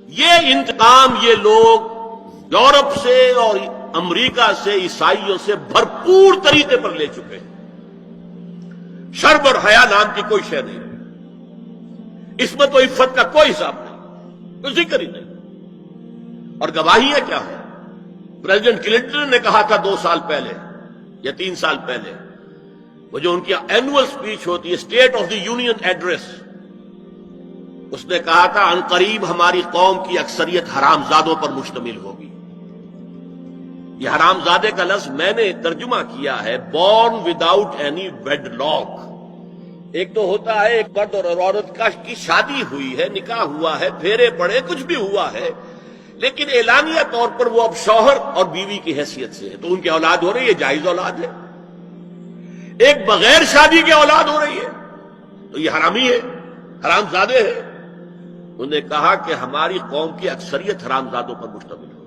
یہ انتقام یہ لوگ یورپ سے اور امریکہ سے عیسائیوں سے بھرپور طریقے پر لے چکے ہیں. شرم اور حیا نام کی کوئی شے نہیں ہے، عصمت و عفت کا کوئی حساب نہیں، کوئی ذکر ہی نہیں. اور گواہیاں کیا ہیں؟ پریزیڈنٹ کلنٹن نے کہا تھا 2 سال پہلے یا 3 سال پہلے، وہ جو ان کی اینوئل سپیچ ہوتی ہے، State of the Union address, اس نے کہا تھا عنقریب ہماری قوم کی اکثریت حرام زادوں پر مشتمل ہوگی. یہ حرام زادے کا لفظ میں نے ترجمہ کیا ہے born without any wedlock. ایک تو ہوتا ہے ایک مرد اور عورت کی شادی ہوئی ہے، نکاح ہوا ہے، پھیرے پڑے، کچھ بھی ہوا ہے، لیکن اعلانیہ طور پر وہ اب شوہر اور بیوی کی حیثیت سے ہے، تو ان کی اولاد ہو رہی ہے، جائز اولاد ہے. ایک بغیر شادی کی اولاد ہو رہی ہے تو یہ حرامی ہے، حرام زادے ہے. انہوں نے کہا کہ ہماری قوم کی اکثریت حرام زادوں پر مشتمل ہے.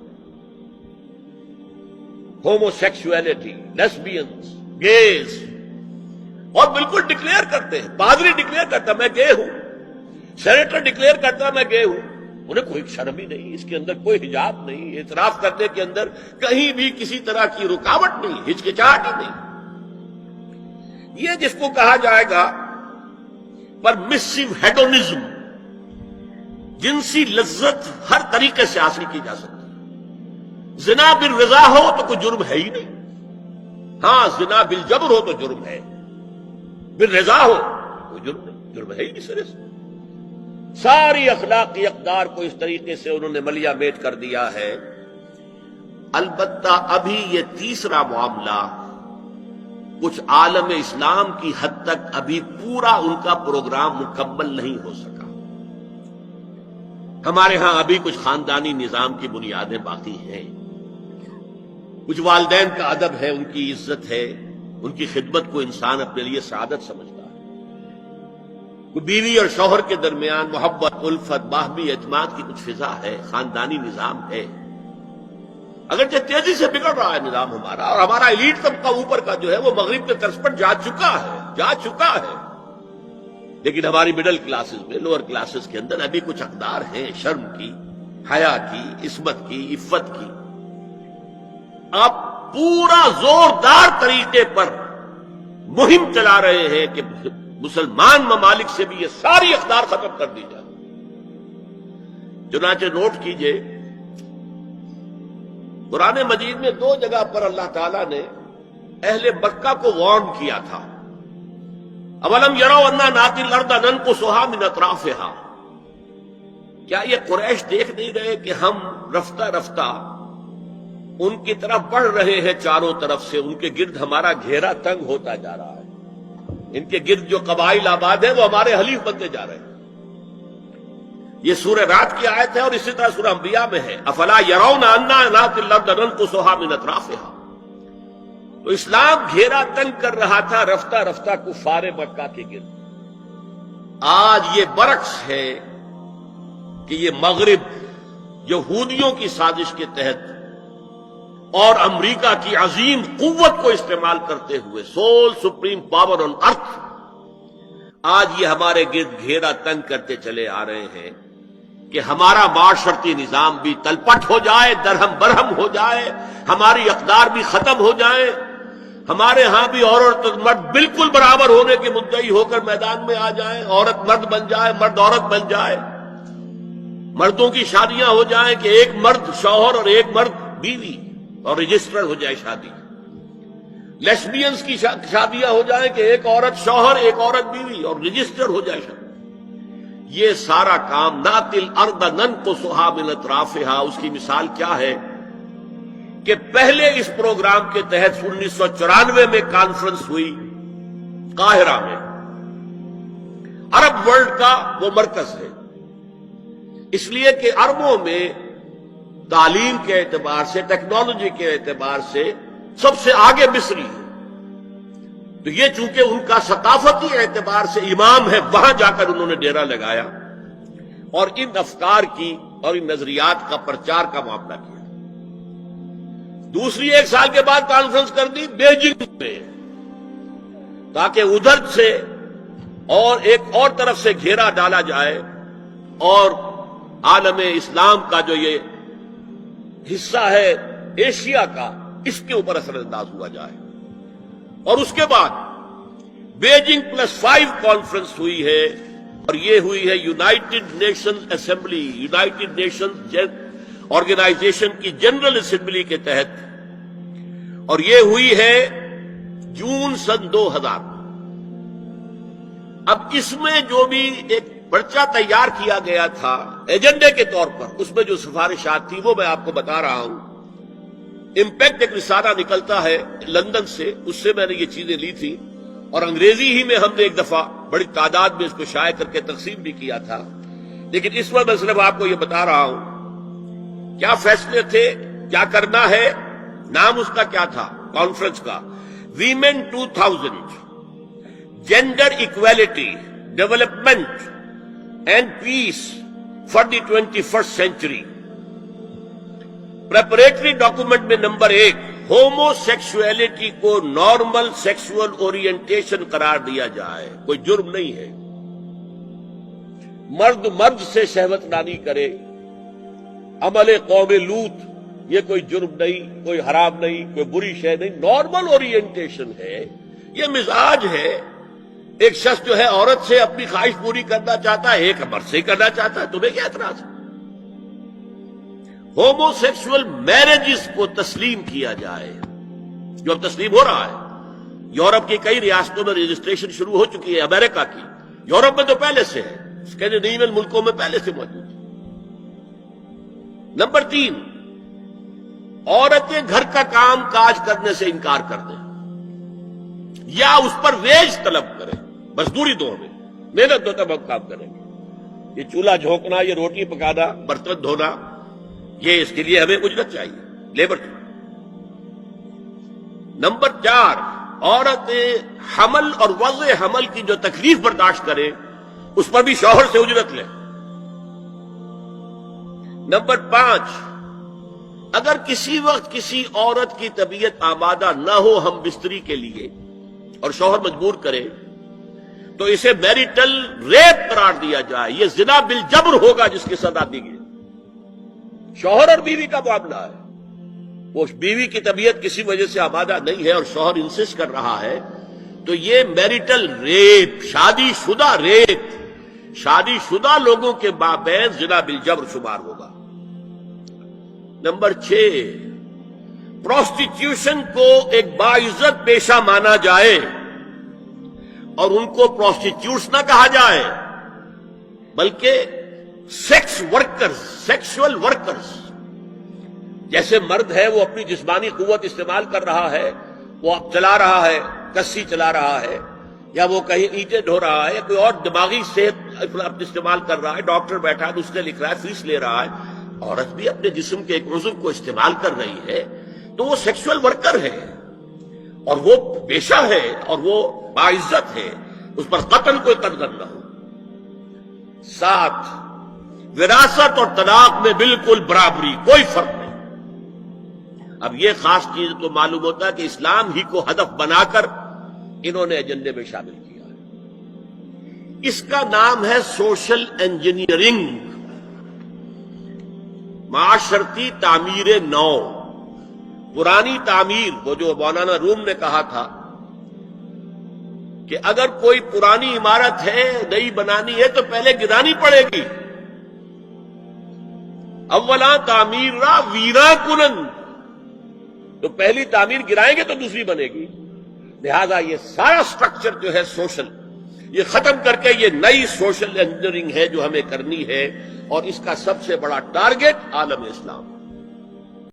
ہومو سیکسولیٹی، لیسبینز، گیز، اور بالکل ڈکلیئر کرتے ہیں. پادری ڈکلیئر کرتا میں گے ہوں، سینیٹر ڈکلیئر کرتا میں گے ہوں. انہیں کوئی شرم ہی نہیں، اس کے اندر کوئی حجاب نہیں، اعتراف کرنے کے اندر کہیں بھی کسی طرح کی رکاوٹ نہیں، ہچکچاہٹ ہی نہیں. یہ جس کو کہا جائے گا پرمیسو ہیڈونزم، جنسی لذت ہر طریقے سے حاصل کی جا سکتی ہے. زنا بالرضا ہو تو کوئی جرم ہے ہی نہیں. ہاں زنا بالجبر ہو تو جرم ہے، بالرضا ہو کوئی جرم نہیں، جرم ہے ہی نہیں سرے سے. ساری اخلاقی اقدار کو اس طریقے سے انہوں نے ملیا میٹ کر دیا ہے. البتہ ابھی یہ تیسرا معاملہ کچھ عالم اسلام کی حد تک ابھی پورا ان کا پروگرام مکمل نہیں ہو سکا. ہمارے ہاں ابھی کچھ خاندانی نظام کی بنیادیں باقی ہیں. کچھ والدین کا ادب ہے، ان کی عزت ہے، ان کی خدمت کو انسان اپنے لیے سعادت سمجھتا ہے. بیوی اور شوہر کے درمیان محبت، الفت، باہمی اعتماد کی کچھ فضا ہے، خاندانی نظام ہے. اگرچہ تیزی سے بگڑ رہا ہے نظام ہمارا، اور ہمارا ایلیٹ طبقہ اوپر کا جو ہے وہ مغرب کے طرز پر جا چکا ہے، لیکن ہماری مڈل کلاسز میں، لوور کلاسز کے اندر ابھی کچھ اقدار ہیں شرم کی، حیا کی، عصمت کی، عفت کی. آپ پورا زوردار طریقے پر مہم چلا رہے ہیں کہ مسلمان ممالک سے بھی یہ ساری اقدار ختم کر دی جائے. چنانچہ نوٹ کیجئے، قرآن مجید میں 2 جگہ پر اللہ تعالیٰ نے اہل مکہ کو وارن کیا تھا. اولم یروا انا ناتی الارض ننقصها من اطرافها، کیا یہ قریش دیکھ نہیں رہے کہ ہم رفتہ رفتہ ان کی طرف بڑھ رہے ہیں، چاروں طرف سے ان کے گرد ہمارا گھیرا تنگ ہوتا جا رہا ہے. ان کے گرد جو قبائل آباد ہیں وہ ہمارے حلیف بنتے جا رہے ہیں. یہ سورہ رات کی آیت ہے، اور اسی طرح سورہ انبیاء میں ہے افلا یرون انا ناتی الارض ننقصها من اطرافها. تو اسلام گھیرا تنگ کر رہا تھا رفتہ رفتہ کفار مکہ کے گرد. آج یہ برعکس ہے کہ یہ مغرب یہودیوں کی سازش کے تحت اور امریکہ کی عظیم قوت کو استعمال کرتے ہوئے، سول سپریم پاور آن ارتھ، آج یہ ہمارے گرد گھیرا تنگ کرتے چلے آ رہے ہیں کہ ہمارا معاشرتی نظام بھی تلپٹ ہو جائے، درہم برہم ہو جائے، ہماری اقدار بھی ختم ہو جائیں، ہمارے ہاں بھی عورت مرد بالکل برابر ہونے کے مدعی ہو کر میدان میں آ جائیں، عورت مرد بن جائے، مرد عورت بن جائے، مردوں کی شادیاں ہو جائیں کہ ایک مرد شوہر اور ایک مرد بیوی اور رجسٹر ہو جائے شادی. لیسبینز کی شادیاں ہو جائیں کہ ایک عورت شوہر، ایک عورت بیوی اور رجسٹر ہو جائے شادی. یہ سارا کام ناتی الارض ننقصها من اطرافها، اس کی مثال کیا ہے کہ پہلے اس پروگرام کے تحت 1994 میں کانفرنس ہوئی قاہرہ میں. عرب ورلڈ کا وہ مرکز ہے، اس لیے کہ عربوں میں تعلیم کے اعتبار سے، ٹیکنالوجی کے اعتبار سے سب سے آگے مصری ہے. تو یہ چونکہ ان کا ثقافتی اعتبار سے امام ہے، وہاں جا کر انہوں نے ڈیرا لگایا اور ان افکار کی اور ان نظریات کا پرچار کا معاملہ کیا. دوسری 1 سال کے بعد کانفرنس کر دی بیجنگ میں، تاکہ ادھر سے اور ایک اور طرف سے گھیرا ڈالا جائے اور عالم اسلام کا جو یہ حصہ ہے ایشیا کا، اس کے اوپر اثر انداز ہوا جائے. اور اس کے بعد بیجنگ +5 کانفرنس ہوئی ہے، اور یہ ہوئی ہے United Nations Assembly, United Nations Organisation کی جنرل اسمبلی کے تحت، اور یہ ہوئی ہے جون سن 2000. اب اس میں جو بھی ایک پرچہ تیار کیا گیا تھا ایجنڈے کے طور پر، اس میں جو سفارشات تھی وہ میں آپ کو بتا رہا ہوں. امپیکٹ ایک رسالہ نکلتا ہے لندن سے، اس سے میں نے یہ چیزیں لی تھی، اور انگریزی ہی میں ہم نے ایک دفعہ بڑی تعداد میں اس کو شائع کر کے تقسیم بھی کیا تھا. لیکن اس وقت میں صرف آپ کو یہ بتا رہا ہوں کیا فیصلے تھے، کیا کرنا ہے. نام اس کا کیا تھا کانفرنس کا؟ Women 2000، gender equality, development and peace for the 21st century. Preparatory document میں نمبر 1، ہومو سیکسولیٹی کو نارمل سیکسول اورینٹیشن قرار دیا جائے. کوئی جرم نہیں ہے. مرد مرد سے شہوت رانی کرے، عمل قوم لوط، یہ کوئی جرم نہیں، کوئی حرام نہیں، کوئی بری شے نہیں. نارمل اورینٹیشن ہے، یہ مزاج ہے. ایک شخص جو ہے عورت سے اپنی خواہش پوری کرنا چاہتا ہے، ایک مرد سے کرنا چاہتا ہے، تمہیں کیا اعتراض ہے؟ ہومو سیکسول میرجز کو تسلیم کیا جائے، جو اب تسلیم ہو رہا ہے. یورپ کی کئی ریاستوں میں رجسٹریشن شروع ہو چکی ہے، امریکہ کی، یورپ میں تو پہلے سے ہے، اسکینڈینیوین ملکوں میں پہلے سے موجود ہے. نمبر 3، عورتیں گھر کا کام کاج کرنے سے انکار کر دیں یا اس پر ویج طلب کریں، مزدوری دو ہمیں، محنت دو تب ہم کام کریں گے. یہ چولہا جھونکنا، یہ روٹی پکانا، برتن دھونا، یہ اس کے لیے ہمیں اجرت چاہیے، لیبر چاہیے. نمبر 4، عورتیں حمل اور وضع حمل کی جو تکلیف برداشت کریں اس پر بھی شوہر سے اجرت لیں. نمبر 5، اگر کسی وقت کسی عورت کی طبیعت آمادہ نہ ہو ہم بستری کے لیے اور شوہر مجبور کرے تو اسے میریٹل ریپ قرار دیا جائے. یہ زنا بالجبر ہوگا جس کی سزا دی گئی. شوہر اور بیوی کا معاملہ ہے. وہ بیوی کی طبیعت کسی وجہ سے آمادہ نہیں ہے اور شوہر انسسٹ کر رہا ہے تو یہ میریٹل ریپ، شادی شدہ ریپ، شادی شدہ لوگوں کے مابین زنا بالجبر شمار ہوگا. نمبر 6، پروسٹیٹیوشن کو ایک باعزت پیشہ مانا جائے اور ان کو پروسٹیٹیوٹس نہ کہا جائے بلکہ سیکس ورکرز، سیکشول ورکرز. جیسے مرد ہے وہ اپنی جسمانی قوت استعمال کر رہا ہے، وہ چلا رہا ہے، کسی چلا رہا ہے، یا وہ کہیں اینٹیں ڈھو رہا ہے، یا کوئی اور دماغی صحت استعمال کر رہا ہے، ڈاکٹر بیٹھا ہے اس نے لکھ رہا ہے، فیس لے رہا ہے. عورت بھی اپنے جسم کے ایک عضو کو استعمال کر رہی ہے تو وہ سیکشول ورکر ہے اور وہ پیشہ ہے اور وہ باعزت ہے، اس پر قتل کوئی قدر نہ ہو. 7، وراثت اور طلاق میں بالکل برابری، کوئی فرق نہیں. اب یہ خاص چیز تو معلوم ہوتا ہے کہ اسلام ہی کو ہدف بنا کر انہوں نے ایجنڈے میں شامل کیا ہے. اس کا نام ہے سوشل انجینئرنگ، معاشرتی تعمیر نو. پرانی تعمیر، وہ جو مولانا روم نے کہا تھا کہ اگر کوئی پرانی عمارت ہے نئی بنانی ہے تو پہلے گرانی پڑے گی. اولا تعمیر را ویرا کنن، تو پہلی تعمیر گرائیں گے تو دوسری بنے گی. لہذا یہ سارا سٹرکچر جو ہے سوشل، یہ ختم کر کے یہ نئی سوشل انجینئرنگ ہے جو ہمیں کرنی ہے، اور اس کا سب سے بڑا ٹارگٹ عالم اسلام.